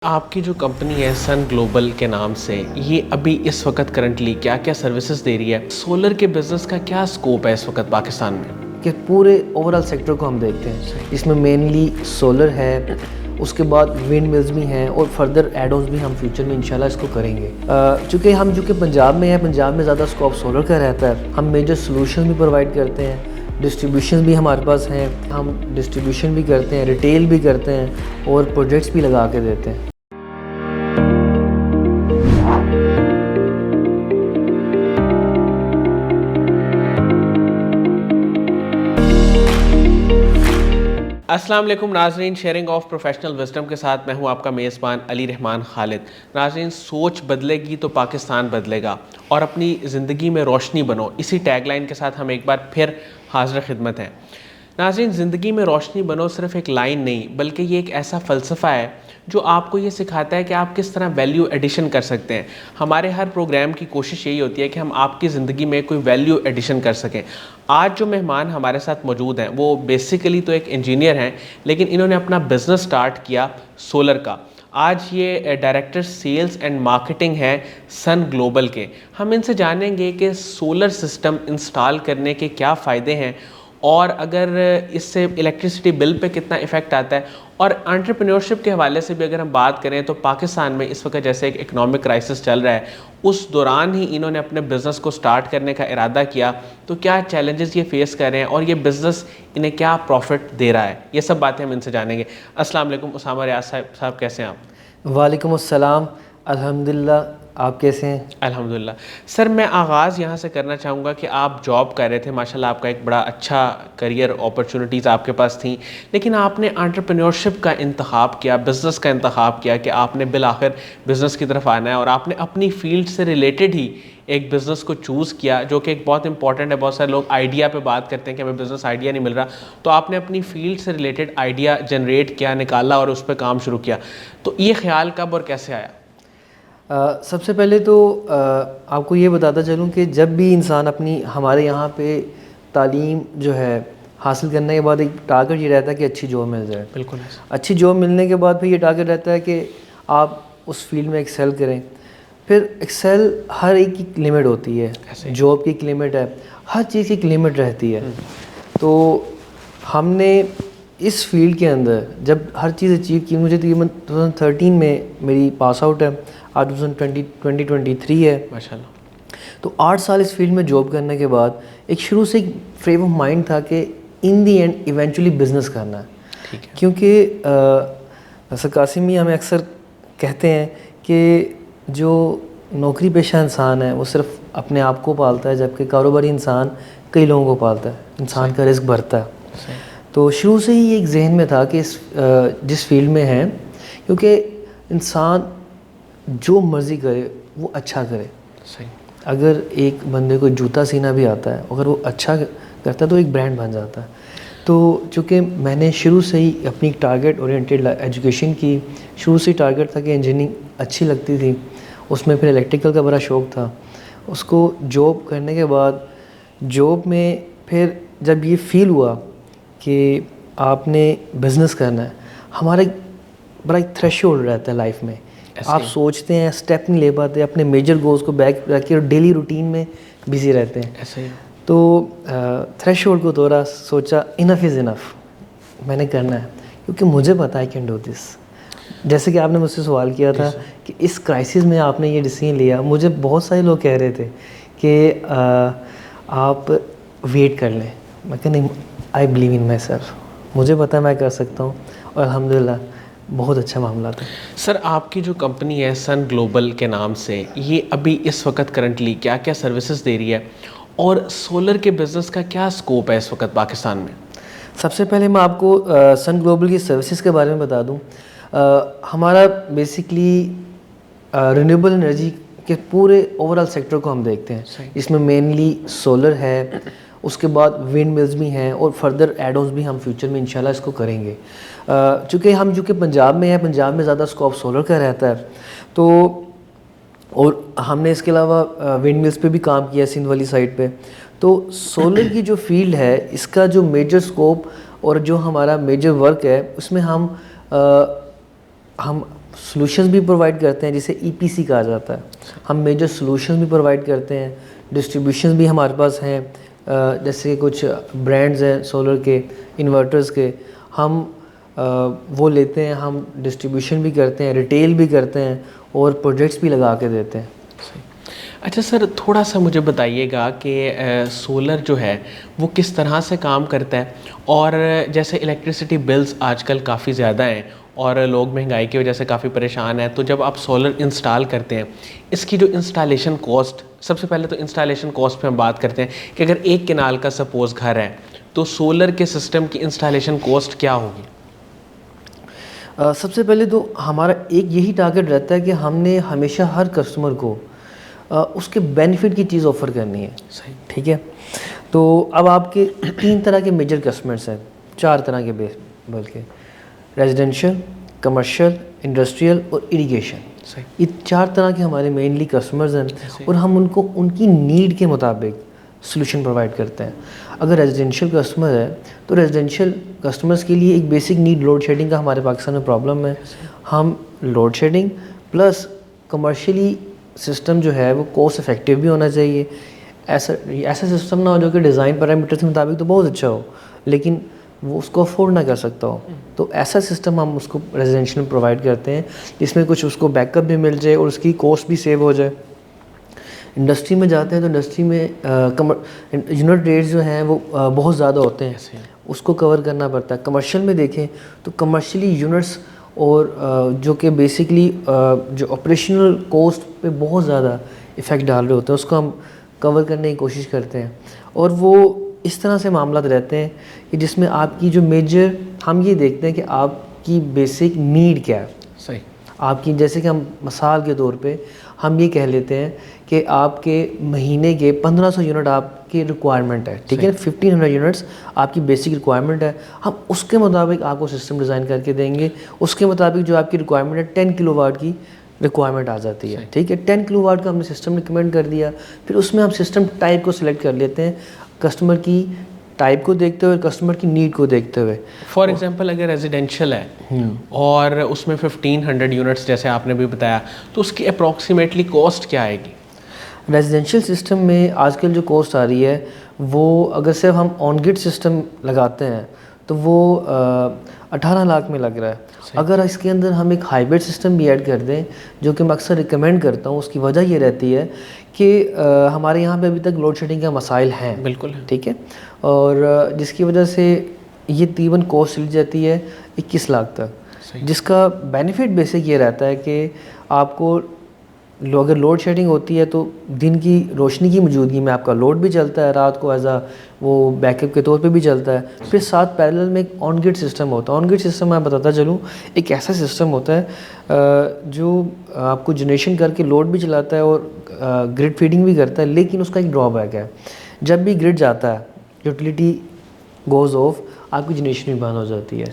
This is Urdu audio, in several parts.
آپ کی جو کمپنی ہے سن گلوبل کے نام سے، یہ ابھی اس وقت کرنٹلی کیا کیا سروسز دے رہی ہے؟ سولر کے بزنس کا کیا سکوپ ہے اس وقت پاکستان میں؟ کہ پورے اوورال سیکٹر کو ہم دیکھتے ہیں، اس میں مینلی سولر ہے، اس کے بعد ونڈ ملز بھی ہیں اور فردر ایڈ آنز بھی ہم فیوچر میں انشاءاللہ اس کو کریں گے۔ چونکہ ہم پنجاب میں ہیں، پنجاب میں زیادہ اسکوپ سولر کا رہتا ہے، ہم میجر سلوشن بھی پرووائڈ کرتے ہیں، ڈسٹریبیوشن بھی ہمارے پاس ہیں، ہم ڈسٹریبیوشن بھی کرتے ہیں، ریٹیل بھی کرتے ہیں اور پروجیکٹس بھی لگا کے دیتے ہیں۔ السلام علیکم ناظرین، شیئرنگ آف پروفیشنل وزڈم کے ساتھ میں ہوں آپ کا میزبان علی رحمان خالد۔ ناظرین، سوچ بدلے گی تو پاکستان بدلے گا اور اپنی زندگی میں روشنی بنو، اسی ٹیگ لائن کے ساتھ ہم ایک بار پھر حاضر خدمت ہیں۔ ناظرین، زندگی میں روشنی بنو صرف ایک لائن نہیں بلکہ یہ ایک ایسا فلسفہ ہے جو آپ کو یہ سکھاتا ہے کہ آپ کس طرح ویلیو ایڈیشن کر سکتے ہیں۔ ہمارے ہر پروگرام کی کوشش یہی ہوتی ہے کہ ہم آپ کی زندگی میں کوئی ویلیو ایڈیشن کر سکیں۔ آج جو مہمان ہمارے ساتھ موجود ہیں وہ بیسیکلی تو ایک انجینئر ہیں، لیکن انہوں نے اپنا بزنس سٹارٹ کیا سولر کا۔ آج یہ ڈائریکٹر سیلز اینڈ مارکیٹنگ ہیں سن گلوبل کے۔ ہم ان سے جانیں گے کہ سولر سسٹم انسٹال کرنے کے کیا فائدے ہیں اور اگر اس سے الیکٹریسٹی بل پہ کتنا ایفیکٹ آتا ہے، اور انٹرپرینیورشپ کے حوالے سے بھی اگر ہم بات کریں تو پاکستان میں اس وقت جیسے ایک اکنامک کرائسس چل رہا ہے، اس دوران ہی انہوں نے اپنے بزنس کو سٹارٹ کرنے کا ارادہ کیا، تو کیا چیلنجز یہ فیس کر رہے ہیں اور یہ بزنس انہیں کیا پروفٹ دے رہا ہے، یہ سب باتیں ہم ان سے جانیں گے۔ السلام علیکم اسامہ ریاض صاحب، کیسے ہیں آپ؟ وعلیکم السلام، الحمدللہ، آپ کیسے ہیں؟ الحمدللہ سر، میں آغاز یہاں سے کرنا چاہوں گا کہ آپ جاب کر رہے تھے، ماشاءاللہ آپ کا ایک بڑا اچھا کریئر اپرچونٹیز آپ کے پاس تھیں، لیکن آپ نے انٹرپرینیورشپ کا انتخاب کیا، بزنس کا انتخاب کیا کہ آپ نے بالآخر بزنس کی طرف آنا ہے، اور آپ نے اپنی فیلڈ سے ریلیٹڈ ہی ایک بزنس کو چوز کیا جو کہ ایک بہت امپورٹنٹ ہے۔ بہت سارے لوگ آئیڈیا پہ بات کرتے ہیں کہ ہمیں بزنس آئیڈیا نہیں مل رہا، تو آپ نے اپنی فیلڈ سے ریلیٹڈ آئیڈیا جنریٹ کیا، نکالا اور اس پہ کام شروع کیا۔ تو یہ خیال کب اور کیسے آیا؟ سب سے پہلے تو آپ کو یہ بتاتا چلوں کہ جب بھی انسان ہمارے یہاں پہ تعلیم جو ہے حاصل کرنے کے بعد ایک ٹارگٹ یہ رہتا ہے کہ اچھی جاب مل جائے۔ بالکل، اچھی جاب ملنے کے بعد پھر یہ ٹارگٹ رہتا ہے کہ آپ اس فیلڈ میں ایکسیل کریں۔ پھر ایکسیل ہر ایک کی لمٹ ہوتی ہے، جاب کی ایک لمٹ ہے، ہر چیز کی ایک لمٹ رہتی ہے۔ تو ہم نے اس فیلڈ کے اندر جب ہر چیز اچیو کی، مجھے تقریباً 2013 میں میری پاس آؤٹ ہے، آج 2023 ہے ماشاءاللہ۔ تو 8 سال اس فیلڈ میں جاب کرنے کے بعد ایک شروع سے ایک فریم آف مائنڈ تھا کہ ان دی اینڈ ایونچولی بزنس کرنا ہے۔ کیونکہ قاسم ہمیں اکثر کہتے ہیں کہ جو نوکری پیشہ انسان ہے وہ صرف اپنے آپ کو پالتا ہے، جبکہ کاروباری انسان کئی لوگوں کو پالتا ہے، انسان کا رزق بھرتا ہے۔ تو شروع سے ہی ایک ذہن میں تھا کہ جس فیلڈ میں ہے، کیونکہ انسان جو مرضی کرے وہ اچھا کرے۔ اگر ایک بندے کو جوتا سینا بھی آتا ہے، اگر وہ اچھا کرتا ہے تو ایک برانڈ بن جاتا ہے۔ تو چونکہ میں نے شروع سے ہی اپنی ایک ٹارگٹ اورینٹیڈ ایجوکیشن کی، شروع سے ٹارگٹ تھا کہ انجینئرنگ اچھی لگتی تھی، اس میں پھر الیکٹریکل کا بڑا شوق تھا۔ اس کو جاب کرنے کے بعد جاب میں پھر جب یہ فیل ہوا کہ آپ نے بزنس کرنا ہے، ہمارا بڑا ایک تھریش ہولڈ رہتا ہے لائف میں، آپ سوچتے ہیں، اسٹیپ نہیں لے پاتے، اپنے میجر گولز کو بیک رکھ کے اور ڈیلی روٹین میں بزی رہتے ہیں۔ تو تھریش ہولڈ کو توڑا، سوچا انف از انف، میں نے کرنا ہے، کیونکہ مجھے پتا ہے کین ڈو دس۔ جیسے کہ آپ نے مجھ سے سوال کیا تھا کہ اس کرائسس میں آپ نے یہ ڈیسیژن لیا، مجھے بہت سارے لوگ کہہ رہے تھے کہ آپ ویٹ کر لیں، میں کہ نہیں، I believe in my self, مجھے پتا ہے میں کر سکتا ہوں، اور الحمدللہ بہت اچھا معاملہ تھا۔ سر، آپ کی جو کمپنی ہے سن گلوبل کے نام سے، یہ ابھی اس وقت کرنٹلی کیا کیا سروسز دے رہی ہے اور سولر کے بزنس کا کیا سکوپ ہے اس وقت پاکستان میں؟ سب سے پہلے میں آپ کو سن گلوبل کی سروسز کے بارے میں بتا دوں۔ ہمارا بیسکلی رینیویبل انرجی کے پورے اوورال سیکٹر کو ہم دیکھتے ہیں، اس میں مینلی سولر ہے، اس کے بعد ونڈ ملز بھی ہیں اور فردر ایڈ آنز بھی ہم فیوچر میں انشاءاللہ اس کو کریں گے۔ چونکہ ہم پنجاب میں ہیں، پنجاب میں زیادہ اسکوپ سولر کا رہتا ہے، تو اور ہم نے اس کے علاوہ ونڈ ملز پہ بھی کام کیا سندھ والی سائڈ پہ۔ تو سولر کی جو فیلڈ ہے، اس کا جو میجر اسکوپ اور جو ہمارا میجر ورک ہے، اس میں ہم سلوشنز بھی پرووائڈ کرتے ہیں جسے ای پی سی کہا جاتا ہے. ہم میجر سلوشنز بھی پرووائڈ کرتے ہیں, ڈسٹریبیوشنز بھی ہمارے پاس ہیں, جیسے کچھ برانڈز ہیں سولر کے انورٹرز کے, ہم وہ لیتے ہیں, ہم ڈسٹریبیوشن بھی کرتے ہیں, ریٹیل بھی کرتے ہیں اور پروجیکٹس بھی لگا کے دیتے ہیں. اچھا سر, تھوڑا سا مجھے بتائیے گا کہ سولر جو ہے وہ کس طرح سے کام کرتا ہے, اور جیسے الیکٹریسٹی بلز آج کل کافی زیادہ ہیں اور لوگ مہنگائی کی وجہ سے کافی پریشان ہیں, تو جب آپ سولر انسٹال کرتے ہیں اس کی جو انسٹالیشن کاسٹ, سب سے پہلے تو انسٹالیشن کاسٹ پہ ہم بات کرتے ہیں کہ اگر ایک کنال کا سپوز گھر ہے تو سولر کے سسٹم کی انسٹالیشن کاسٹ کیا ہوگی؟ سب سے پہلے تو ہمارا ایک یہی ٹارگیٹ رہتا ہے کہ ہم نے ہمیشہ ہر کسٹمر کو اس کے بینیفٹ کی چیز آفر کرنی ہے. صحیح. ٹھیک ہے, تو اب آپ کے 3 طرح کے میجر کسٹمرس ہیں, 4 طرح کے بلکہ ریزیڈینشیل, کمرشل, انڈسٹریل اور اریگیشن. یہ 4 طرح کے ہمارے مینلی کسٹمرز ہیں اور ہم ان کو ان کی نیڈ کے مطابق سلوشن پرووائڈ کرتے ہیں. اگر ریزیڈینشیل کسٹمر ہے تو ریزیڈینشیل کسٹمرز کے لیے ایک بیسک نیڈ لوڈ شیڈنگ کا ہمارے پاکستان میں پرابلم ہے. ہم load shedding plus commercially system جو ہے وہ کوسٹ افیکٹو بھی ہونا چاہیے. ایسا سسٹم نہ ہو جو کہ ڈیزائن پیرامیٹرس کے مطابق تو بہت اچھا ہو لیکن وہ اس کو افورڈ نہ کر سکتا ہو, تو ایسا سسٹم ہم اس کو ریزیڈینشیل میں پرووائڈ کرتے ہیں جس میں کچھ اس کو بیک اپ بھی مل جائے اور اس کی کاسٹ بھی سیو ہو جائے. انڈسٹری میں جاتے ہیں تو انڈسٹری میں یونٹ ریٹس جو ہیں وہ بہت زیادہ ہوتے ہیں, اس کو کور کرنا پڑتا ہے. کمرشل میں دیکھیں تو کمرشلی یونٹس اور جو کہ بیسکلی جو آپریشنل کوسٹ پہ بہت زیادہ افیکٹ ڈال رہے ہوتے ہیں اس کو ہم کور کرنے کی کوشش کرتے ہیں. اور وہ اس طرح سے معاملات رہتے ہیں کہ جس میں آپ کی جو میجر, ہم یہ دیکھتے ہیں کہ آپ کی بیسک نیڈ کیا ہے. صحیح. آپ کی, جیسے کہ ہم مثال کے طور پہ ہم یہ کہہ لیتے ہیں کہ آپ کے مہینے کے 1500 یونٹ آپ کی ریکوائرمنٹ ہے. ٹھیک ہے, 1500 یونٹس آپ کی بیسک ریکوائرمنٹ ہے. ہم اس کے مطابق آپ کو سسٹم ڈیزائن کر کے دیں گے. اس کے مطابق جو آپ کی ریکوائرمنٹ ہے 10 کلو واٹ کی ریکوائرمنٹ آ جاتی ہے. ٹھیک ہے, 10 کلو واٹ کا ہم نے سسٹم ریکمینڈ کر دیا. پھر اس میں ہم سسٹم ٹائپ کو سلیکٹ کر لیتے ہیں کسٹمر کی ٹائپ کو دیکھتے ہوئے, کسٹمر کی نیڈ کو دیکھتے ہوئے. فار ایگزامپل اگر ریزیڈینشیل ہے اور اس میں 1500 یونٹس جیسے آپ نے بھی بتایا, تو اس کی اپروکسیمیٹلی کاسٹ کیا آئے گی؟ ریزیڈینشیل سسٹم میں آج کل جو کاسٹ آ رہی ہے وہ اگر صرف ہم آن گرڈ سسٹم لگاتے ہیں تو وہ 18 لاکھ میں لگ رہا ہے. اگر اس کے اندر ہم ایک ہائیبرڈ سسٹم بھی ایڈ کر دیں, جو کہ میں اکثر ریکمینڈ کرتا ہوں, اس کی وجہ یہ رہتی ہے کہ ہمارے یہاں پہ ابھی تک لوڈ شیڈنگ کا مسائل ہیں. بالکل. ٹھیک ہے, اور جس کی وجہ سے یہ تقریباً کاسٹ چلی جاتی ہے 21 لاکھ تک, جس کا بینیفٹ بیسک یہ رہتا ہے کہ آپ کو اگر لوڈ شیڈنگ ہوتی ہے تو دن کی روشنی کی موجودگی میں آپ کا لوڈ بھی چلتا ہے, رات کو ایز وہ بیک اپ کے طور پہ بھی چلتا ہے. پھر ساتھ پیرلل میں ایک آن گرڈ سسٹم ہوتا ہے. آن گرڈ سسٹم میں بتاتا چلوں, ایک ایسا سسٹم ہوتا ہے جو آپ کو جنریشن کر کے لوڈ بھی چلاتا ہے اور گرڈ فیڈنگ بھی کرتا ہے, لیکن اس کا ایک ڈرا بیک ہے. جب بھی گرڈ جاتا ہے, یوٹیلیٹی گوز آف, آپ کی جنریشن بھی بند ہو جاتی ہے.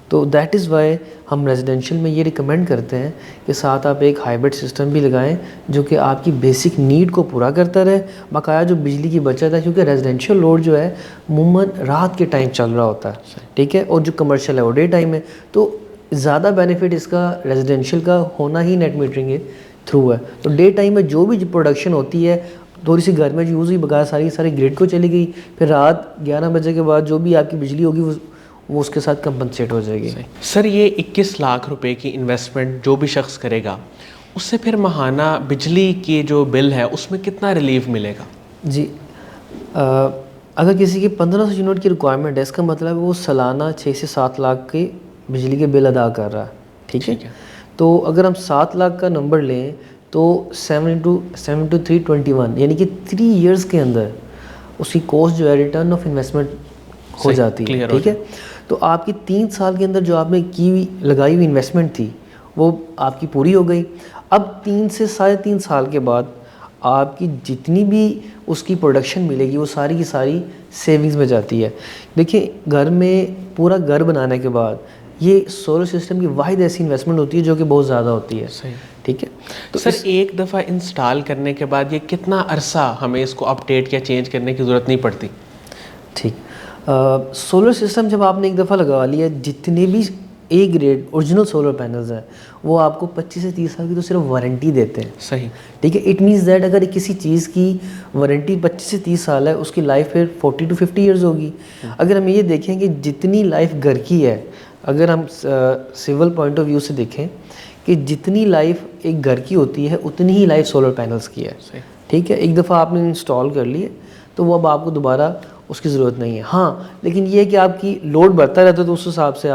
تو دیٹ از وائی ہم ریزیڈینشیل میں یہ ریکمینڈ کرتے ہیں کہ ساتھ آپ ایک ہائیبرڈ سسٹم بھی لگائیں جو کہ آپ کی بیسک نیڈ کو پورا کرتا رہے, بقایا جو بجلی کی بچت ہے, کیونکہ ریزیڈینشیل لوڈ جو ہے عموماً رات کے ٹائم چل رہا ہوتا ہے. ٹھیک ہے, اور جو کمرشل ہے وہ ڈے ٹائم ہے. تو زیادہ بینیفٹ اس کا ریزیڈینشیل کا ہونا ہی نیٹ میٹرنگ کے تھرو ہے. تو ڈے ٹائم میں جو بھی پروڈکشن ہوتی ہے تھوڑی سی گھر میں یوز ہوئی, بغیر ساری گریڈ کو چلی گئی, پھر رات 11 بجے کے بعد جو بھی آپ کی بجلی ہوگی وہ اس کے ساتھ کمپنسیٹ ہو جائے گی. سر یہ 21 لاکھ روپے کی انویسٹمنٹ جو بھی شخص کرے گا, اس سے پھر ماہانہ بجلی کی جو بل ہے اس میں کتنا ریلیف ملے گا؟ جی, اگر کسی کی 1500 یونٹ کی ریکوائرمنٹ ہے, اس کا مطلب وہ سالانہ 6 سے 7 لاکھ کی بجلی کے بل ادا کر رہا ہے. ٹھیک ہے, تو اگر ہم 7 لاکھ کا نمبر لیں تو 7 into 3 21, یعنی کہ 3 ایئرس کے اندر اس کی کاسٹ جو ہے ریٹرن آف انویسٹمنٹ ہو جاتی ہے. ٹھیک ہے, تو آپ کی 3 سال کے اندر جو آپ نے لگائی ہوئی انویسٹمنٹ تھی وہ آپ کی پوری ہو گئی. اب 3 سے 3.5 سال کے بعد آپ کی جتنی بھی اس کی پروڈکشن ملے گی وہ ساری کی ساری سیونگز میں جاتی ہے. دیکھیں, گھر میں پورا گھر بنانے کے بعد یہ سولر سسٹم کی واحد ایسی انویسٹمنٹ ہوتی ہے جو کہ بہت زیادہ ہوتی ہے. ٹھیک ہے, تو سر ایک دفعہ انسٹال کرنے کے بعد یہ کتنا عرصہ ہمیں اس کو اپڈیٹ یا چینج کرنے کی ضرورت نہیں پڑتی؟ ٹھیک, سولر سسٹم جب آپ نے ایک دفعہ لگا لیا, جتنے بھی A grade original solar panels ہیں وہ آپ کو 25 سے 30 سال کی تو صرف وارنٹی دیتے ہیں. صحیح, ٹھیک ہے. اٹ مینس دیٹ اگر کسی چیز کی وارنٹی 25 سے 30 سال ہے, اس کی لائف پھر 40 to 50 ایئرز ہوگی. اگر ہم یہ دیکھیں کہ جتنی لائف گھر کی ہے, اگر ہم سول پوائنٹ آف ویو سے دیکھیں کہ جتنی لائف ایک گھر کی ہوتی ہے اتنی ہی لائف سولر پینلز کی ہے. ٹھیک ہے. ایک دفعہ آپ نے انسٹال کر لیے تو وہ اب آپ کو دوبارہ اس کی ضرورت نہیں ہے. ہاں لیکن یہ کہ آپ کی لوڈ بڑھتا رہتا ہے تو اس حساب سے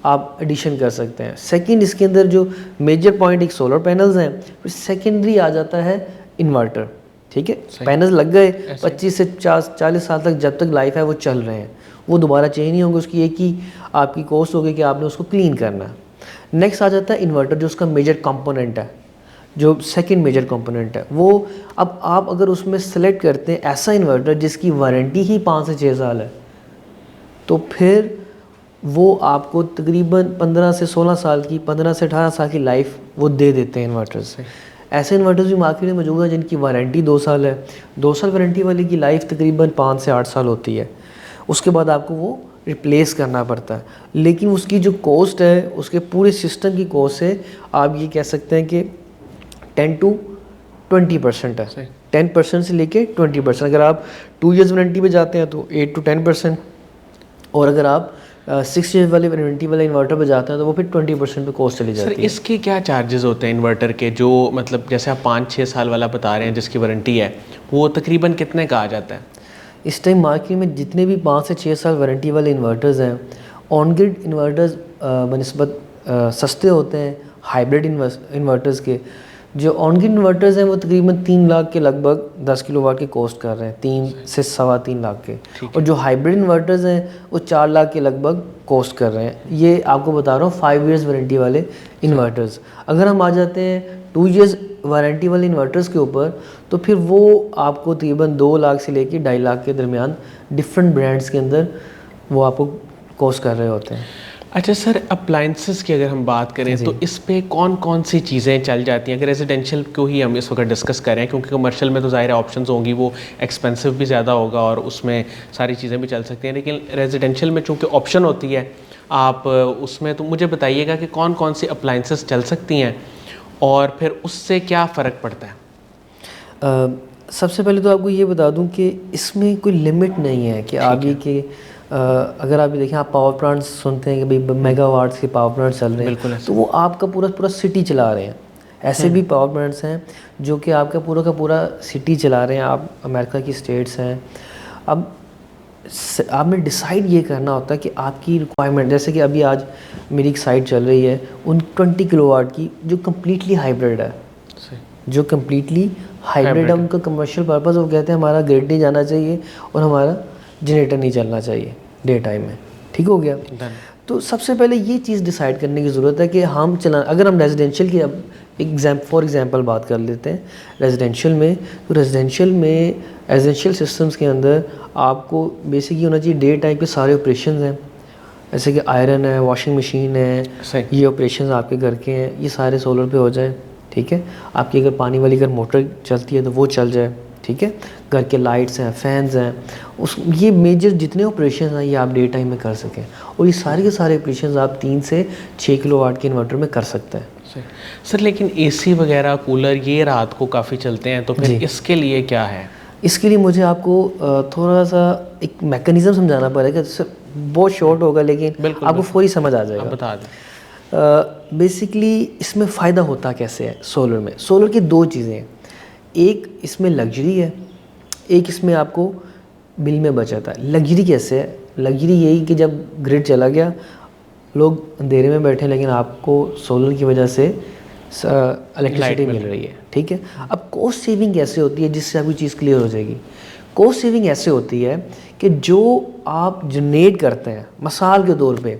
آپ ایڈیشن کر سکتے ہیں. سیکنڈ, اس کے اندر جو میجر پوائنٹ ایک سولر پینلز ہیں, پھر سیکنڈری آ جاتا ہے انورٹر. ٹھیک ہے. پینلز لگ گئے 25 سے 40 سال تک جب تک لائف ہے وہ چل رہے ہیں, وہ دوبارہ چینج نہیں ہوں گے. اس کی ایک ہی آپ کی کوسٹ ہوگی کہ آپ نے اس کو کلین کرنا ہے. نیکسٹ آ جاتا ہے انورٹر, جو اس کا میجر کمپوننٹ ہے, جو سیکنڈ میجر کمپوننٹ ہے. وہ اب آپ اگر اس میں سلیکٹ کرتے ہیں ایسا انورٹر جس کی وارنٹی ہی 5 سے 6 سال ہے, تو پھر وہ آپ کو تقریباً 15 سے 16 سال کی, 15 سے 18 سال کی لائف وہ دے دیتے ہیں انورٹرز. ایسے انورٹرز بھی مارکیٹ میں موجود ہیں جن کی وارنٹی 2 سال ہے. 2 سال وارنٹی والے کی لائف تقریباً 5 سے 8 سال ہوتی ہے. اس کے بعد آپ کو وہ ریپلیس کرنا پڑتا ہے. لیکن اس کی جو کوسٹ ہے, اس کے پورے سسٹم کی کوسٹ ہے, آپ یہ کہہ سکتے ہیں کہ 10 to 20% ہے. 10% سے لے کے 20%. اگر آپ 2 ایئرز وارنٹی پہ جاتے ہیں تو 8 to 10%, اور اگر آپ 6 ایئر والے وارنٹی والے انورٹر پہ جاتے ہیں تو وہ پھر 20% پہ کوسٹ چلی جاتی ہے. سر اس کے کیا چارجز ہوتے ہیں انورٹر کے, جو مطلب جیسے آپ 5-6 سال والا بتا رہے ہیں جس کی وارنٹی ہے, وہ تقریباً کتنے کا آ جاتا ہے اس ٹائم مارکیٹ میں؟ جتنے بھی 5 سے 6 سال وارنٹی والے انورٹرز ہیں, آن گریڈ انورٹرز بنسبت سستے ہوتے ہیں ہائیبریڈ انورٹرز کے. جو آن گریڈ انورٹرز ہیں وہ تقریباً 3 لاکھ کے لگ بھگ 10 کلو واٹ کی کوسٹ کر رہے ہیں, 3 سے 3.25 لاکھ کے. اور جو ہائیبریڈ انورٹرز ہیں وہ 4 لاکھ کے لگ بھگ کوسٹ کر رہے ہیں. یہ آپ کو بتا رہا ہوں 5 ایئرز وارنٹی والے انورٹرز. اگر ہم آ جاتے ہیں 2 ایئرز وارنٹی والے انورٹرز کے اوپر, تو پھر وہ آپ کو تقریباً 2 لاکھ سے لے کے 2.5 لاکھ کے درمیان ڈفرینٹ برانڈس کے اندر وہ آپ کو کوسٹ کر رہے ہوتے ہیں. اچھا سر, اپلائنسز کی اگر ہم بات کریں تو اس پہ کون کون سی چیزیں چل جاتی ہیں؟ اگر ریزیڈینشیل کو ہی ہم اس وقت ڈسکس کریں, کیونکہ کمرشل میں تو ظاہر آپشنز ہوں گی, وہ ایکسپینسو بھی زیادہ ہوگا اور اس میں ساری چیزیں بھی چل سکتی ہیں. لیکن ریزیڈینشیل میں چونکہ آپشن ہوتی ہے آپ اس میں, تو مجھے بتائیے گا کہ کون کون سی اپلائنسز چل سکتی ہیں اور پھر اس سے کیا فرق پڑتا ہے؟ سب سے پہلے تو آپ کو یہ بتا دوں کہ اس میں کوئی لمٹ نہیں ہے کہ آپ یہ کہ اگر آپ دیکھیں, آپ پاور پلانٹس سنتے ہیں کہ بھائی میگا واٹس کے پاور پلانٹ چل رہے ہیں, تو وہ آپ کا پورا سٹی چلا رہے ہیں. ایسے بھی پاور پلانٹس ہیں جو کہ آپ کا پورا سٹی چلا رہے ہیں. آپ امریکہ کی اسٹیٹس ہیں. اب آپ نے ڈیسائیڈ یہ کرنا ہوتا ہے کہ آپ کی ریکوائرمنٹ, جیسے کہ ابھی آج میری ایک سائٹ چل رہی ہے ان 20 کلو واٹ کی, جو کمپلیٹلی ہائیبریڈ ہے. جو کمپلیٹلی ہائیبریڈ ہے, ان کا کمرشل پرپز, وہ کہتے ہیں ہمارا گریڈ نہیں جانا چاہیے اور ہمارا جنریٹر نہیں چلنا چاہیے ڈے ٹائم میں. ٹھیک ہو گیا. تو سب سے پہلے یہ چیز ڈیسائیڈ کرنے کی ضرورت ہے کہ ہم اگر ہم ریزیڈینشیل کی فار ایگزامپل بات کر لیتے ہیں ریزیڈینشیل میں, تو ریزیڈینشیل سسٹمز کے اندر آپ کو بیسک یہ ہونا چاہیے ڈے ٹائم کے سارے آپریشنز ہیں, جیسے کہ آئرن ہے, واشنگ مشین ہے, یہ آپریشنز آپ کے گھر کے ہیں, یہ سارے سولر پہ ہو جائیں. ٹھیک ہے. آپ کی اگر پانی والی اگر موٹر چلتی ہے تو وہ چل جائے. ٹھیک ہے. گھر کے لائٹس ہیں, فینز ہیں, یہ میجر جتنے آپریشنز ہیں یہ آپ ڈے ٹائم میں کر سکیں, اور یہ سارے کے سارے آپریشنز آپ 3 سے 6 کلو واٹ کے انورٹر میں کر سکتے ہیں. سر لیکن اے سی وغیرہ کولر یہ رات کو کافی چلتے ہیں, تو پھر اس کے لیے کیا ہے؟ اس کے لیے مجھے آپ کو تھوڑا سا ایک میکانزم سمجھانا پڑے گا. بہت شارٹ ہوگا لیکن آپ کو فوری سمجھ آ جائے گا. بتا دیں. بیسکلی اس میں فائدہ ہوتا کیسے ہے سولر میں؟ سولر کی 2 چیزیں ہیں. ایک اس میں لگژری ہے, ایک اس میں آپ کو بل میں بچت ہے. لگژری کیسے ہے؟ لگژری یہی کہ جب گریڈ چلا گیا, لوگ اندھیرے میں بیٹھے, لیکن آپ کو سولر کی وجہ سے الیکٹریسٹی مل رہی ہے. ٹھیک ہے. اب کوسٹ سیونگ کیسے ہوتی ہے, جس سے آپ کی چیز کلیئر ہو جائے گی. کوسٹ سیونگ ایسے ہوتی ہے کہ جو آپ جنریٹ کرتے ہیں, مثال کے طور پہ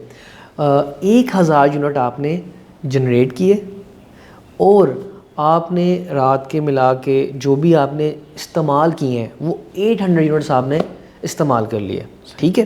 1000 یونٹ آپ نے جنریٹ کیے, اور آپ نے رات کے ملا کے جو بھی آپ نے استعمال کیے ہیں وہ 800 یونٹس آپ نے استعمال کر لیے. ٹھیک ہے.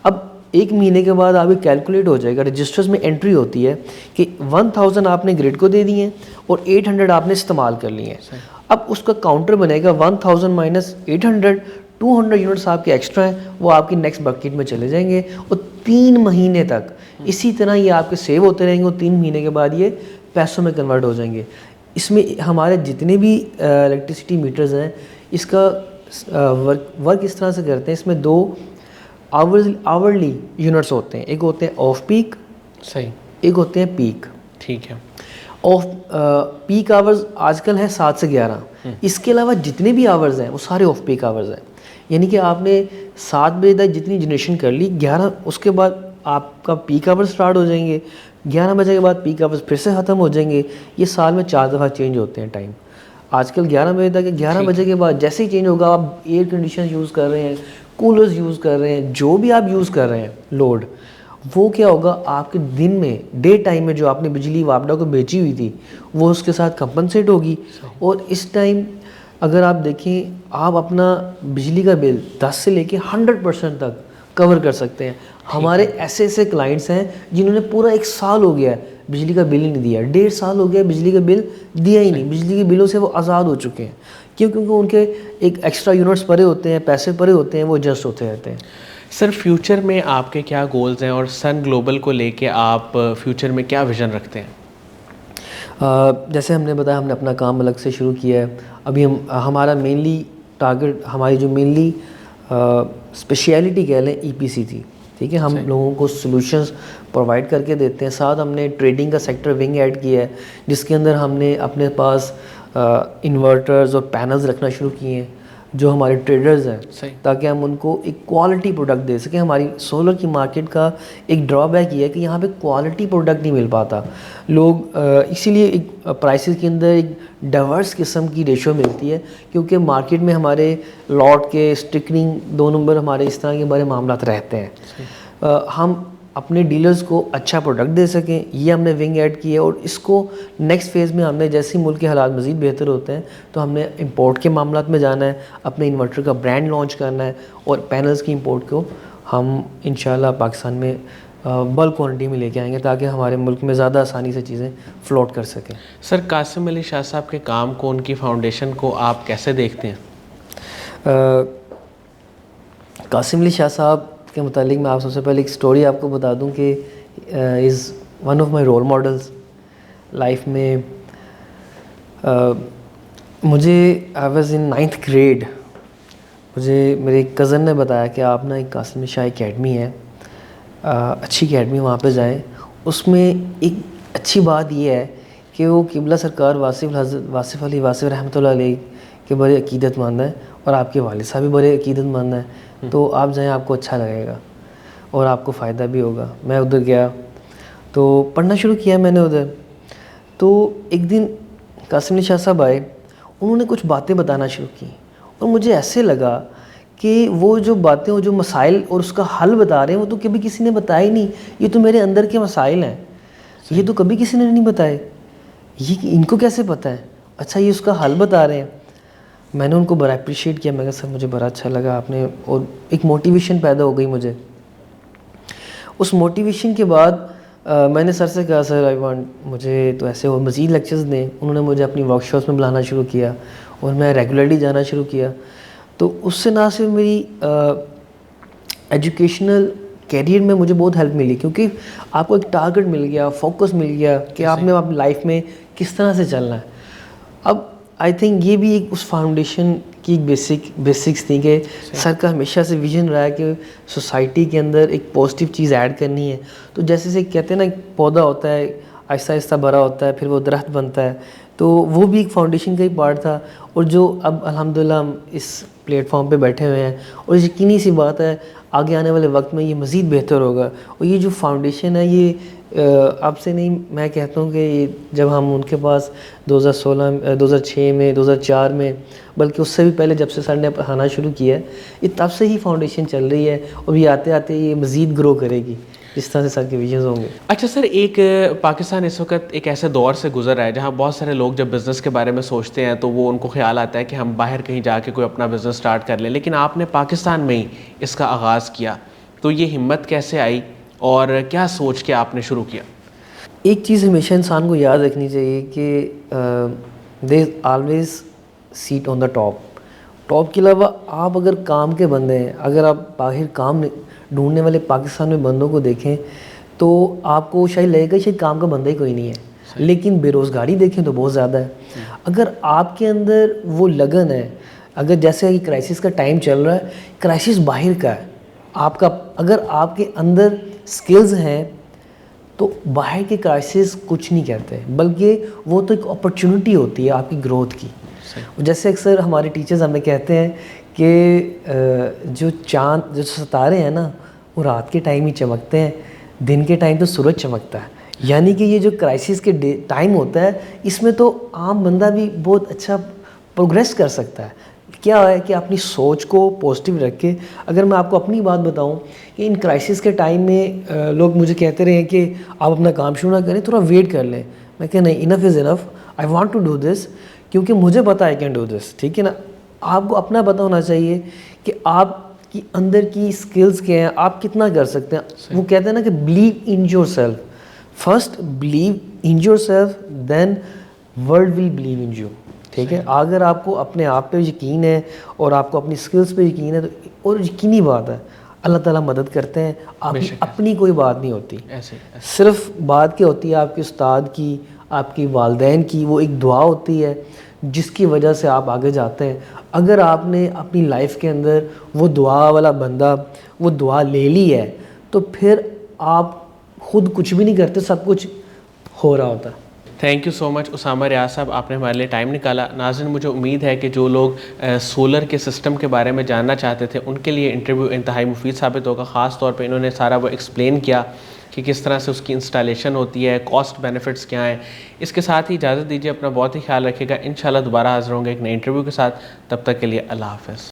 اب 1 مہینے کے بعد آپ کیلکولیٹ ہو جائے گا, رجسٹرز میں انٹری ہوتی ہے کہ 1000 آپ نے گریڈ کو دے دیے ہیں اور 800 آپ نے استعمال کر لیے ہیں. اب اس کا کاؤنٹر بنے گا 1000 - 800 200 یونٹس آپ کے ایکسٹرا ہیں وہ آپ کی نیکسٹ بکیٹ میں چلے جائیں گے, اور 3 مہینے تک اسی طرح یہ آپ کے سیو ہوتے رہیں گے, اور 3 مہینے کے بعد یہ پیسوں میں کنورٹ ہو جائیں گے. اس میں ہمارے جتنے بھی الیکٹریسٹی میٹرز ہیں اس کا ورک اس طرح سے کرتے ہیں, اس میں 2 آورلی یونٹس ہوتے ہیں, ایک ہوتے ہیں آف پیک, صحیح, ایک ہوتے ہیں پیک. ٹھیک ہے. آف پیک آورز آج کل ہے 7 سے 11, اس کے علاوہ جتنے بھی آورز ہیں وہ سارے آف پیک آورز ہیں. یعنی کہ آپ نے 7 بجے تک جتنی جنریشن کر لی, 11 اس کے بعد آپ کا پیک آور سٹارٹ ہو جائیں گے, 11 بجے کے بعد پیک آورز پھر سے ختم ہو جائیں گے. یہ سال میں 4 دفعہ چینج ہوتے ہیں ٹائم. آج کل 11 بجے تک, 11 بجے کے بعد جیسے ہی چینج ہوگا, آپ ایئر کنڈیشن یوز کر رہے ہیں, کولرز یوز کر رہے ہیں, جو بھی آپ یوز کر رہے ہیں لوڈ, وہ کیا ہوگا آپ کے دن میں ڈے ٹائم میں جو آپ نے بجلی واپڈا کو بیچی ہوئی تھی وہ اس کے ساتھ کمپنسیٹ ہوگی. اور اس ٹائم اگر آپ دیکھیں آپ اپنا بجلی کا بل 10 سے لے کے 100% تک کور کر سکتے ہیں. ہمارے ایسے کلائنٹس ہیں جنہوں نے پورا 1 سال ہو گیا ہے بجلی کا بل ہی نہیں دیا, 1.5 سال ہو گیا بجلی کا بل دیا ہی نہیں, بجلی کے بلوں سے وہ آزاد ہو چکے ہیں. کیونکہ ان کے ایک ایکسٹرا یونٹس پڑے ہوتے ہیں, پیسے پڑے ہوتے ہیں, وہ ایڈجسٹ ہوتے رہتے ہیں. سر فیوچر میں آپ کے کیا گولز ہیں, اور سن گلوبل کو لے کے آپ فیوچر میں کیا ویژن رکھتے ہیں؟ جیسے ہم نے بتایا ہم نے اپنا کام الگ سے شروع کیا ہے. ابھی ہمارا مینلی ٹارگٹ, ہماری جو مینلی اسپیشیلٹی کہہ لیں EPC تھی. ٹھیک ہے, ہم لوگوں کو سلوشنز پرووائڈ کر کے دیتے ہیں. ساتھ ہم نے ٹریڈنگ کا سیکٹر ونگ ایڈ کیا ہے جس کے اندر ہم نے اپنے پاس انورٹرز اور پینلز رکھنا شروع کیے ہیں جو ہمارے ٹریڈرز ہیں, تاکہ ہم ان کو ایک کوالٹی پروڈکٹ دے سکیں. ہماری سولر کی مارکیٹ کا ایک ڈرا بیک یہ ہے کہ یہاں پہ کوالٹی پروڈکٹ نہیں مل پاتا. لوگ اسی لیے ایک پرائسز کے اندر ایک ڈائیورس قسم کی ریشو ملتی ہے, کیونکہ مارکیٹ میں ہمارے لاٹ کے اسٹکنگ 2 نمبر ہمارے اس طرح کے بڑے معاملات رہتے ہیں. ہم اپنے ڈیلرز کو اچھا پروڈکٹ دے سکیں, یہ ہم نے ونگ ایڈ کی ہے. اور اس کو نیکسٹ فیز میں ہم نے جیسے ملک کے حالات مزید بہتر ہوتے ہیں تو ہم نے امپورٹ کے معاملات میں جانا ہے, اپنے انورٹر کا برانڈ لانچ کرنا ہے, اور پینلز کی امپورٹ کو ہم انشاءاللہ پاکستان میں بلک کوانٹٹی میں لے کے آئیں گے تاکہ ہمارے ملک میں زیادہ آسانی سے چیزیں فلوٹ کر سکیں. سر قاسم علی شاہ صاحب کے کام کو, ان کی فاؤنڈیشن کو آپ کیسے دیکھتے ہیں؟ قاسم علی شاہ صاحب کے متعلق میں آپ سب سے پہلے ایک سٹوری آپ کو بتا دوں کہ is one of my role models life میں. مجھے I was in 9th grade, مجھے میرے ایک کزن نے بتایا کہ آپ نا ایک قاسم علی شاہ اکیڈمی ہے, اچھی اکیڈمی, وہاں پہ جائیں. اس میں ایک اچھی بات یہ ہے کہ وہ قبلہ سرکار واصف علی واصف رحمۃ اللہ علیہ کے بڑے عقیدت مند ہیں, اور آپ کے والد صاحب بھی بڑے عقیدت مند ہیں. تو آپ جائیں, آپ کو اچھا لگے گا اور آپ کو فائدہ بھی ہوگا. میں ادھر گیا تو پڑھنا شروع کیا میں نے ادھر. تو ایک دن قاسم علی شاہ صاحب آئے, انہوں نے کچھ باتیں بتانا شروع کی, اور مجھے ایسے لگا کہ وہ جو باتیں, وہ جو مسائل اور اس کا حل بتا رہے ہیں وہ تو کبھی کسی نے بتایا ہی نہیں. یہ تو میرے اندر کے مسائل ہیں, یہ تو کبھی کسی نے نہیں بتائے, یہ ان کو کیسے پتہ ہے؟ اچھا یہ اس کا حل بتا رہے ہیں. میں نے ان کو بڑا اپریشیٹ کیا, میں کہا سر مجھے بڑا اچھا لگا آپ نے, اور ایک موٹیویشن پیدا ہو گئی مجھے. اس موٹیویشن کے بعد میں نے سر سے کہا سر آئی وانٹ, مجھے تو ایسے اور مزید لیکچرز دیں. انہوں نے مجھے اپنی ورک شاپس میں بلانا شروع کیا اور میں ریگولرلی جانا شروع کیا. تو اس سے نہ صرف میری ایجوکیشنل کیریئر میں مجھے بہت ہیلپ ملی, کیونکہ آپ کو ایک ٹارگٹ مل گیا, فوکس مل گیا کہ آپ نے اپنی لائف میں کس طرح سے چلنا ہے. اب آئی تھنک یہ بھی ایک اس فاؤنڈیشن کی بیسکس تھیں کہ سر کا ہمیشہ سے ویژن رہا ہے کہ سوسائٹی کے اندر ایک پازیٹیو چیز ایڈ کرنی ہے. تو جیسے سے کہتے ہیں نا, ایک پودا ہوتا ہے آہستہ آہستہ بڑا ہوتا ہے, پھر وہ درخت بنتا ہے, تو وہ بھی ایک فاؤنڈیشن کا ہی پارٹ تھا. اور جو اب الحمدللہ ہم اس پلیٹ فارم پہ بیٹھے ہوئے ہیں, اور یقینی سی بات ہے آگے آنے والے وقت میں یہ مزید بہتر ہوگا. اور یہ جو فاؤنڈیشن ہے یہ اب سے نہیں, میں کہتا ہوں کہ جب ہم ان کے پاس 2016 2006 میں 2004 میں, بلکہ اس سے بھی پہلے جب سے سر نے پڑھانا شروع کیا ہے, یہ تب سے ہی فاؤنڈیشن چل رہی ہے, اور یہ آتے آتے یہ مزید گرو کرے گی جس طرح سے سر کے ویژنز ہوں گے. اچھا سر, ایک پاکستان اس وقت ایک ایسے دور سے گزر رہا ہے جہاں بہت سارے لوگ جب بزنس کے بارے میں سوچتے ہیں تو وہ ان کو خیال آتا ہے کہ ہم باہر کہیں جا کے کوئی اپنا بزنس سٹارٹ کر لیں, لیکن آپ نے پاکستان میں ہی اس کا آغاز کیا. تو یہ ہمت کیسے آئی اور کیا سوچ کے آپ نے شروع کیا؟ ایک چیز ہمیشہ انسان کو یاد رکھنی چاہیے کہ there is always set on the top. Top کے علاوہ آپ اگر کام کے بندے ہیں, اگر آپ باہر کام ڈھونڈنے والے پاکستان میں بندوں کو دیکھیں تو آپ کو شاید لگے گا شاید کام کا بندہ ہی کوئی نہیں ہے, لیکن بے روزگاری دیکھیں تو بہت زیادہ ہے. اگر آپ کے اندر وہ لگن ہے, اگر جیسے کرائسس کا ٹائم چل رہا ہے, کرائسس باہر کا ہے, آپ کا اگر آپ کے اندر سکلز ہیں تو باہر کے کرائسس کچھ نہیں کہتے, بلکہ وہ تو ایک اپرچونٹی ہوتی ہے آپ کی گروتھ کی. جیسے اکثر ہمارے ٹیچرز ہمیں کہتے ہیں کہ جو چاند جو ستارے ہیں نا وہ رات کے ٹائم ہی چمکتے ہیں, دن کے ٹائم تو سورج چمکتا ہے. یعنی کہ یہ جو کرائسس کے ٹائم ہوتا ہے اس میں تو عام بندہ بھی بہت اچھا پروگریس کر سکتا ہے. کیا ہے کہ اپنی سوچ کو پازیٹیو رکھے. اگر میں آپ کو اپنی بات بتاؤں کہ ان کرائسس کے ٹائم میں لوگ مجھے کہتے رہے ہیں کہ آپ اپنا کام شروع نہ کریں, تھوڑا ویٹ کر لیں. میں کہ نہیں, enough is enough, I want to do this, کیونکہ مجھے پتا ہے کین ڈو دس. ٹھیک ہے نا, آپ کو اپنا پتہ ہونا چاہیے کہ آپ کی اندر کی سکلز کیا ہیں, آپ کتنا کر سکتے ہیں. وہ کہتے ہیں نا کہ believe in yourself, first believe in yourself then world will believe in you. ٹھیک ہے, اگر آپ کو اپنے آپ پہ یقین ہے اور آپ کو اپنی سکلز پہ یقین ہے تو, اور یقینی بات ہے اللہ تعالیٰ مدد کرتے ہیں. آپ کی اپنی کوئی بات نہیں ہوتی, صرف بات کیا ہوتی ہے آپ کے استاد کی, آپ کی والدین کی, وہ ایک دعا ہوتی ہے جس کی وجہ سے آپ آگے جاتے ہیں. اگر آپ نے اپنی لائف کے اندر وہ دعا والا بندہ وہ دعا لے لی ہے تو پھر آپ خود کچھ بھی نہیں کرتے, سب کچھ ہو رہا ہوتا ہے. تھینک یو سو مچ اسامہ ریاض صاحب, آپ نے ہمارے لیے ٹائم نکالا. ناظرین, مجھے امید ہے کہ جو لوگ سولر کے سسٹم کے بارے میں جاننا چاہتے تھے ان کے لیے انٹرویو انتہائی مفید ثابت ہوگا. خاص طور پہ انہوں نے سارا وہ ایکسپلین کیا کہ کس طرح سے اس کی انسٹالیشن ہوتی ہے, کاسٹ بینیفٹس کیا ہیں. اس کے ساتھ ہی اجازت دیجیے, اپنا بہت ہی خیال رکھیے گا. انشاءاللہ دوبارہ حاضر ہوں گے ایک نئے انٹرویو کے ساتھ. تب تک کے لیے اللہ حافظ.